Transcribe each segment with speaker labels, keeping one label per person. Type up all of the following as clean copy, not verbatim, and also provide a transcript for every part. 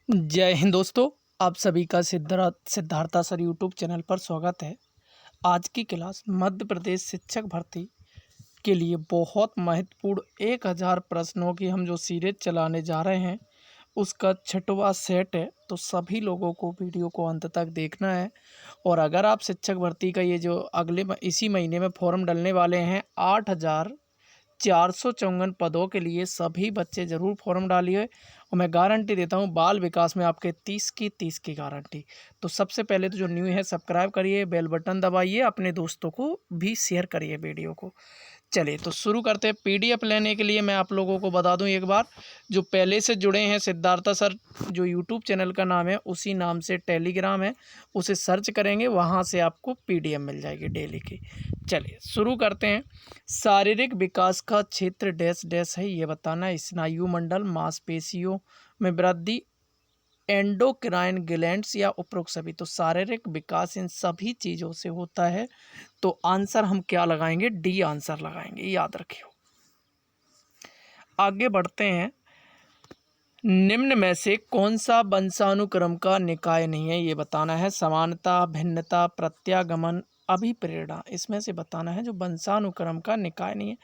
Speaker 1: जय हिंद दोस्तों। आप सभी का सिद्धार्था सर यूट्यूब चैनल पर स्वागत है। आज की क्लास मध्य प्रदेश शिक्षक भर्ती के लिए बहुत महत्वपूर्ण 1000 प्रश्नों की हम जो सीरीज चलाने जा रहे हैं उसका 6वां सेट है। तो सभी लोगों को वीडियो को अंत तक देखना है। और अगर आप शिक्षक भर्ती का ये जो इसी महीने में फॉर्म डलने वाले हैं 8454 पदों के लिए, सभी बच्चे ज़रूर फॉर्म डालिए। और मैं गारंटी देता हूँ बाल विकास में आपके 30 की गारंटी। तो सबसे पहले तो जो न्यू है सब्सक्राइब करिए, बेल बटन दबाइए, अपने दोस्तों को भी शेयर करिए वीडियो को। चलिए तो शुरू करते हैं। पीडीएफ लेने के लिए मैं आप लोगों को बता दूं एक बार, जो पहले से जुड़े हैं सिद्धार्था सर जो यूट्यूब चैनल का नाम है उसी नाम से टेलीग्राम है, उसे सर्च करेंगे, वहां से आपको पीडीएफ मिल जाएगी डेली की। चलिए शुरू करते हैं। शारीरिक विकास का क्षेत्र डैश डैश है, ये बताना है। स्नायु मंडल, मांसपेशियों में वृद्धि, एंडोक्राइन ग्लैंड्स या उपरोक्त सभी। तो शारीरिक विकास इन सभी चीज़ों से होता है। तो आंसर हम क्या लगाएंगे? डी आंसर लगाएंगे, याद रखियो। आगे बढ़ते हैं। निम्न में से कौन सा वंशानुक्रम का निकाय नहीं है, ये बताना है। समानता, भिन्नता, प्रत्यागमन, अभिप्रेरणा, इसमें से बताना है जो वंशानुक्रम का निकाय नहीं है।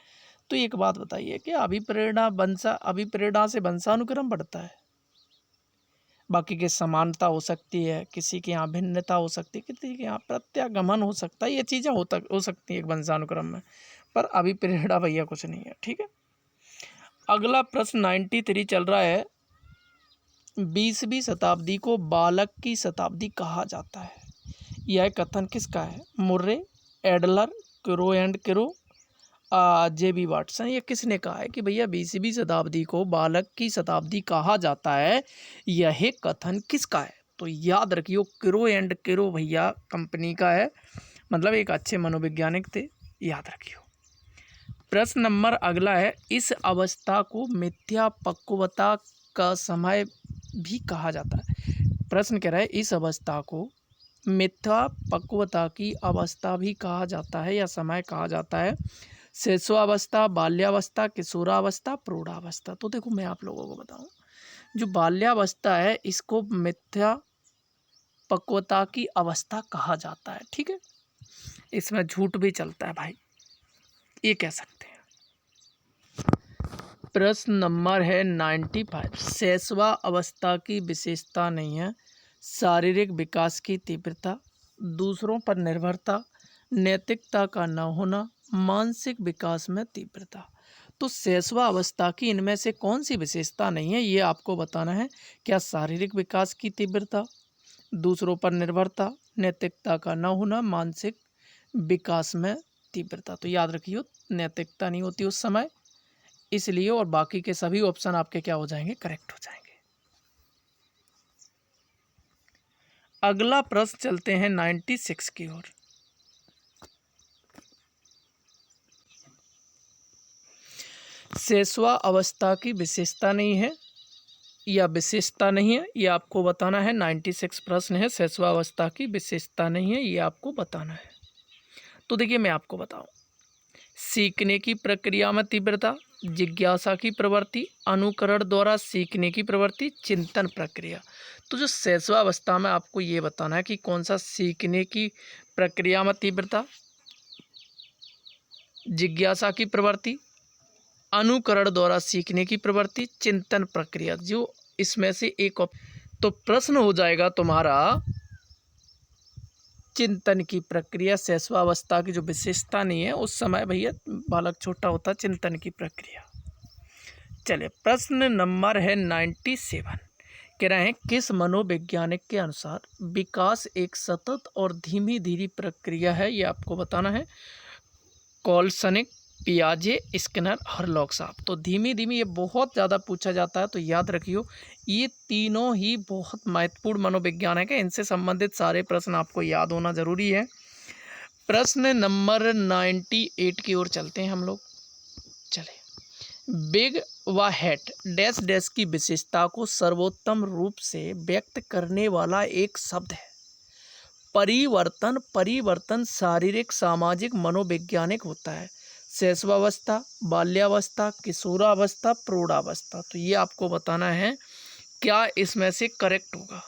Speaker 1: तो एक बात बताइए कि अभिप्रेरणा से वंशानुक्रम बढ़ता है? बाकी के समानता हो सकती है, किसी के यहाँ भिन्नता हो सकती है, किसी के यहाँ प्रत्यागमन हो सकता है, ये चीज़ें हो सकती हैं एक वंशानुक्रम में, पर अभिप्रेरणा भैया कुछ नहीं है। ठीक है। अगला प्रश्न 93 चल रहा है। 20वीं शताब्दी को बालक की शताब्दी कहा जाता है, यह कथन किसका है? Murray, Adler, Crow and Crow, JB Watson. ये किसने कहा है कि भैया 20वीं शताब्दी को बालक की शताब्दी कहा जाता है? यह कथन किसका है? तो याद रखियो क्रो एंड क्रो भैया कंपनी का है, मतलब एक अच्छे मनोवैज्ञानिक थे, याद रखियो। प्रश्न नंबर अगला है। इस अवस्था को मिथ्या पक्वता का समय भी कहा जाता है। प्रश्न कह रहा है इस अवस्था को मिथ्या पक्वता की अवस्था भी कहा जाता है या समय कहा जाता है। शिशुअवस्था, बाल्यावस्था, किशोरावस्था, प्रौढ़ावस्था। तो देखो मैं आप लोगों को बताऊं, जो बाल्यावस्था है इसको मिथ्या पक्वता की अवस्था कहा जाता है। ठीक है, इसमें झूठ भी चलता है भाई, ये कह सकते हैं। प्रश्न नंबर है 95। शैशवा अवस्था की विशेषता नहीं है। शारीरिक विकास की तीव्रता, दूसरों पर निर्भरता, नैतिकता का न होना, मानसिक विकास में तीव्रता। तो शैशवा अवस्था की इनमें से कौन सी विशेषता नहीं है, ये आपको बताना है। क्या शारीरिक विकास की तीव्रता, दूसरों पर निर्भरता, नैतिकता का न होना, मानसिक विकास में तीव्रता। तो याद रखियो नैतिकता नहीं होती उस समय, इसलिए, और बाकी के सभी ऑप्शन आपके क्या हो जाएंगे? करेक्ट हो जाएंगे। अगला प्रश्न चलते हैं 96 की ओर। शैशवा अवस्था की विशेषता नहीं है या विशेषता नहीं है, ये आपको बताना है। 96 प्रश्न है, शैशवा अवस्था की विशेषता नहीं है, ये आपको बताना है। तो देखिए मैं आपको बताऊं, सीखने की प्रक्रिया में तीव्रता, जिज्ञासा की प्रवृत्ति, अनुकरण द्वारा सीखने की प्रवृत्ति, चिंतन प्रक्रिया। तो जो शैशवावस्था में आपको ये बताना है कि कौन सा सीखने की प्रक्रिया में तीव्रता, जिज्ञासा की प्रवृत्ति, अनुकरण द्वारा सीखने की प्रवृत्ति, चिंतन प्रक्रिया, जो इसमें से एक। तो प्रश्न हो जाएगा तुम्हारा चिंतन की प्रक्रिया। शैशवावस्था की जो विशेषता नहीं है, उस समय भैया बालक छोटा होता, चिंतन की प्रक्रिया। चलिए प्रश्न नंबर है 97। कह रहे हैं किस मनोवैज्ञानिक के अनुसार विकास एक सतत और धीमी धीमी प्रक्रिया है, ये आपको बताना है। कॉल्सनिक, पियाजे, स्किनर, हरलॉक साहब। तो धीमी धीमी ये बहुत ज़्यादा पूछा जाता है, तो याद रखियो ये तीनों ही बहुत महत्वपूर्ण मनोवैज्ञानिक है, इनसे संबंधित सारे प्रश्न आपको याद होना जरूरी है। प्रश्न नंबर 98 की ओर चलते हैं हम लोग। चले, बिग व हैट डैश डैश की विशेषता को सर्वोत्तम रूप से व्यक्त करने वाला एक शब्द है। परिवर्तन, परिवर्तन शारीरिक, सामाजिक, मनोवैज्ञानिक होता है। शैशवावस्था, बाल्यावस्था, किशोरावस्था, प्रौढ़ावस्था। तो ये आपको बताना है क्या इसमें से करेक्ट होगा?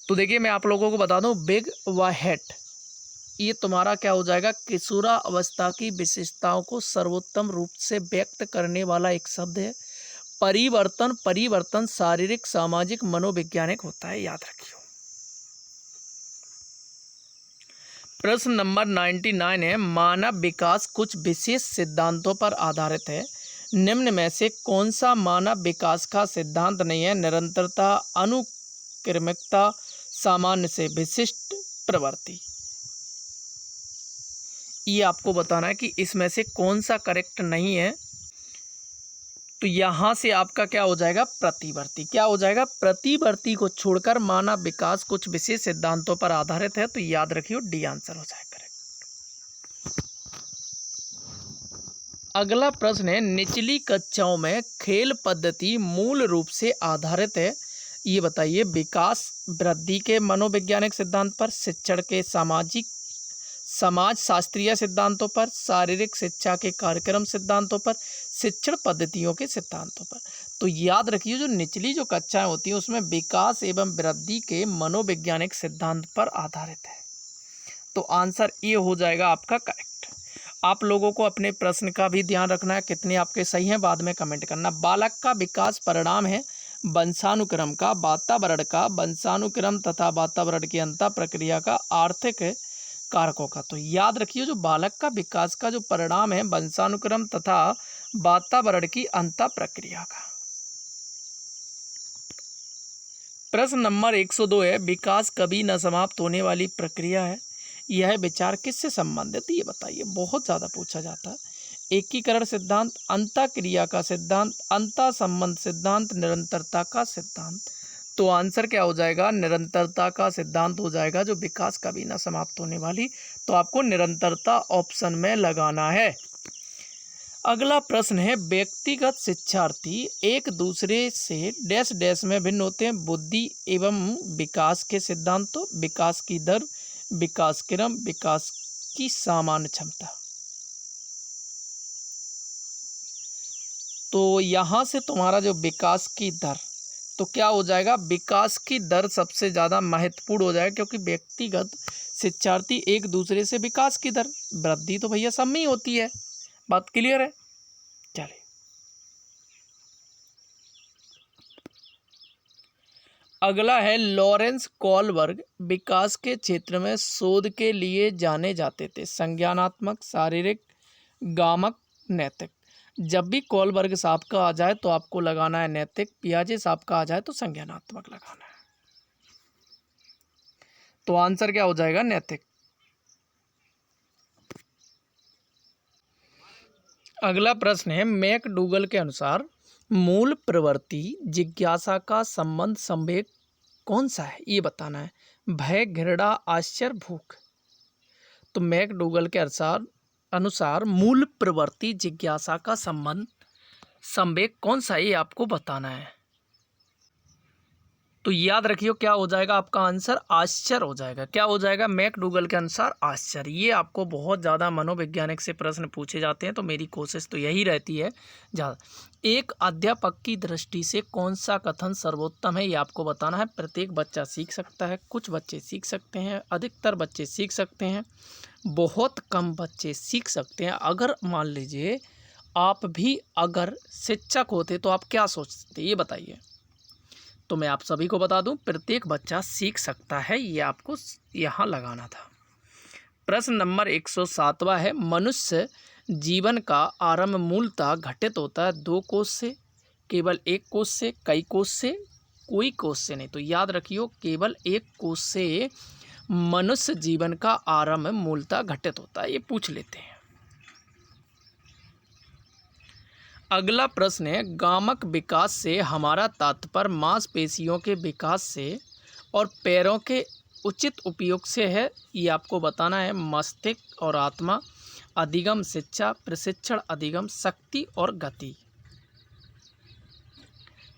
Speaker 1: तो देखिए मैं आप लोगों को बता दूं, बिग व हेड ये तुम्हारा क्या हो जाएगा, किशोरा अवस्था की विशेषताओं को सर्वोत्तम रूप से व्यक्त करने वाला एक शब्द है। परिवर्तन शारीरिक, सामाजिक, मनोवैज्ञानिक होता है, याद रखियो। प्रश्न नंबर 99 है, मानव विकास कुछ विशेष सिद्धांतों पर आधारित है। निम्न में से कौन सा मानव विकास का सिद्धांत नहीं है? निरंतरता, अनुक्रमिकता, सामान्य से विशिष्ट प्रवृत्ति। ये आपको बताना है कि इसमें से कौन सा करेक्ट नहीं है। तो यहाँ से आपका क्या हो जाएगा, प्रतिवर्ती। क्या हो जाएगा, प्रतिवर्ती को छोड़कर मानव विकास कुछ विशेष सिद्धांतों पर आधारित है, तो याद रखियो डी आंसर हो जाएगा करेक्ट। अगला प्रश्न है, निचली कक्षाओं में खेल पद्धति मूल रूप से आधारित है, ये बताइए विकास वृद्धि के मनोवैज्ञानिक सिद्धांत पर, शिक्षण के समाज शास्त्रीय सिद्धांतों पर, शारीरिक शिक्षा के कार्यक्रम सिद्धांतों पर, शिक्षण पद्धतियों के सिद्धांतों पर। तो याद रखिए जो निचली जो कक्षाएं होती हैं उसमें विकास एवं वृद्धि के मनोवैज्ञानिक सिद्धांत पर आधारित है, तो आंसर ये हो जाएगा आपका करेक्ट। आप लोगों को अपने प्रश्न का भी ध्यान रखना है, कितने आपके सही हैं बाद में कमेंट करना। बालक का विकास परिणाम है वंशानुक्रम का, वातावरण का, वंशानुक्रम तथा वातावरण की अंतः प्रक्रिया का, आर्थिक कारकों का। तो याद रखिए जो बालक का विकास का जो परिणाम है वंशानुक्रम तथा वातावरण की अंतः प्रक्रिया का। प्रश्न नंबर 102 है, विकास कभी न समाप्त होने वाली प्रक्रिया है, यह विचार किससे संबंधित, ये बताइए। बहुत ज़्यादा पूछा जाता है। एकीकरण सिद्धांत, अंतः क्रिया का सिद्धांत, अंतः संबंध सिद्धांत, निरंतरता का सिद्धांत। तो आंसर क्या हो जाएगा, निरंतरता का सिद्धांत हो जाएगा, जो विकास कभी ना समाप्त होने वाली। तो आपको निरंतरता ऑप्शन में लगाना है। अगला प्रश्न है, व्यक्तिगत शिक्षार्थी एक दूसरे से डैश डैश में भिन्न होते हैं, बुद्धि एवं विकास के सिद्धांतों, विकास की दर, विकास क्रम, विकास की सामान्य क्षमता। तो यहाँ से तुम्हारा जो विकास की दर, तो क्या हो जाएगा, विकास की दर सबसे ज़्यादा महत्वपूर्ण हो जाएगा, क्योंकि व्यक्तिगत शिक्षार्थी एक दूसरे से विकास की दर, वृद्धि तो भैया सब में ही होती है। बात क्लियर है? चलिए अगला है, लॉरेंस कोलबर्ग विकास के क्षेत्र में शोध के लिए जाने जाते थे, संज्ञानात्मक, शारीरिक, गामक, नैतिक। जब भी कोलबर्ग साहब का आ जाए तो आपको लगाना है नैतिक, पियाजे साहब का आ जाए तो संज्ञानात्मक लगाना है। तो आंसर क्या हो जाएगा, नैतिक। अगला प्रश्न है, मैकडूगल के अनुसार मूल प्रवृत्ति जिज्ञासा का संबंध संवेग कौन सा है, ये बताना है। भय, घृणा, आश्चर्य, भूख। तो मैकडूगल के अनुसार मूल प्रवृत्ति जिज्ञासा का संबंध संवेग कौन सा है, ये आपको बताना है। तो याद रखियो क्या हो जाएगा आपका आंसर, आश्चर्य हो जाएगा। क्या हो जाएगा, मैकडूगल के अनुसार आश्चर्य। ये आपको बहुत ज़्यादा मनोवैज्ञानिक से प्रश्न पूछे जाते हैं, तो मेरी कोशिश तो यही रहती है ज़्यादा। एक अध्यापक की दृष्टि से कौन सा कथन सर्वोत्तम है, ये आपको बताना है। प्रत्येक बच्चा सीख सकता है, कुछ बच्चे सीख सकते हैं, अधिकतर बच्चे सीख सकते हैं, बहुत कम बच्चे सीख सकते हैं। अगर मान लीजिए आप भी अगर शिक्षक होते तो आप क्या सोचते, ये बताइए। तो मैं आप सभी को बता दूं, प्रत्येक बच्चा सीख सकता है, ये आपको यहाँ लगाना था। प्रश्न नंबर 107वां है, मनुष्य जीवन का आरंभ मूलतः घटित होता है 2 कोष से, केवल 1 कोष से, कई कोष से, कोई कोष से नहीं। तो याद रखियो केवल 1 कोष से मनुष्य जीवन का आरंभ मूलतः घटित होता है, ये पूछ लेते हैं। अगला प्रश्न है, गामक विकास से हमारा तात्पर्य मांसपेशियों के विकास से और पैरों के उचित उपयोग से है, ये आपको बताना है। मस्तिष्क और आत्मा, अधिगम, शिक्षा, प्रशिक्षण, अधिगम, शक्ति और गति।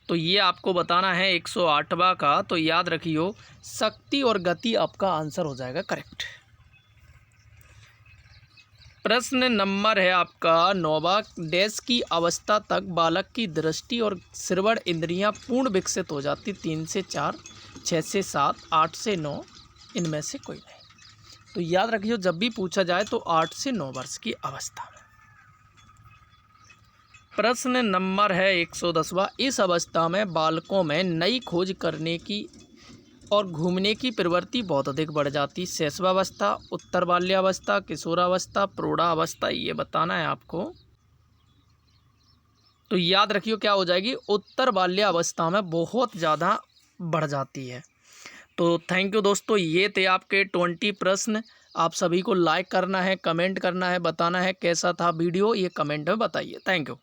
Speaker 1: तो ये आपको बताना है 108वां का। तो याद रखियो शक्ति और गति आपका आंसर हो जाएगा करेक्ट। प्रश्न नंबर है आपका 9वां। डैश की अवस्था तक बालक की दृष्टि और श्रवण इंद्रियां पूर्ण विकसित हो जाती। 3 से 4, 6 से 7, 8 से 9, इनमें से कोई नहीं। तो याद रखिए जब भी पूछा जाए तो 8 से 9 वर्ष की अवस्था में। प्रश्न नंबर है 110वां। इस अवस्था में बालकों में नई खोज करने की और घूमने की प्रवृत्ति बहुत अधिक बढ़ जाती। शैशवावस्था, उत्तर बाल्यावस्था, किशोरावस्था, प्रौढ़ावस्था, ये बताना है आपको। तो याद रखिए क्या हो जाएगी, उत्तर बाल्यावस्था में बहुत ज़्यादा बढ़ जाती है। तो थैंक यू दोस्तों, ये थे आपके 20 प्रश्न। आप सभी को लाइक करना है, कमेंट करना है, बताना है कैसा था वीडियो, ये कमेंट में बताइए। Thank you.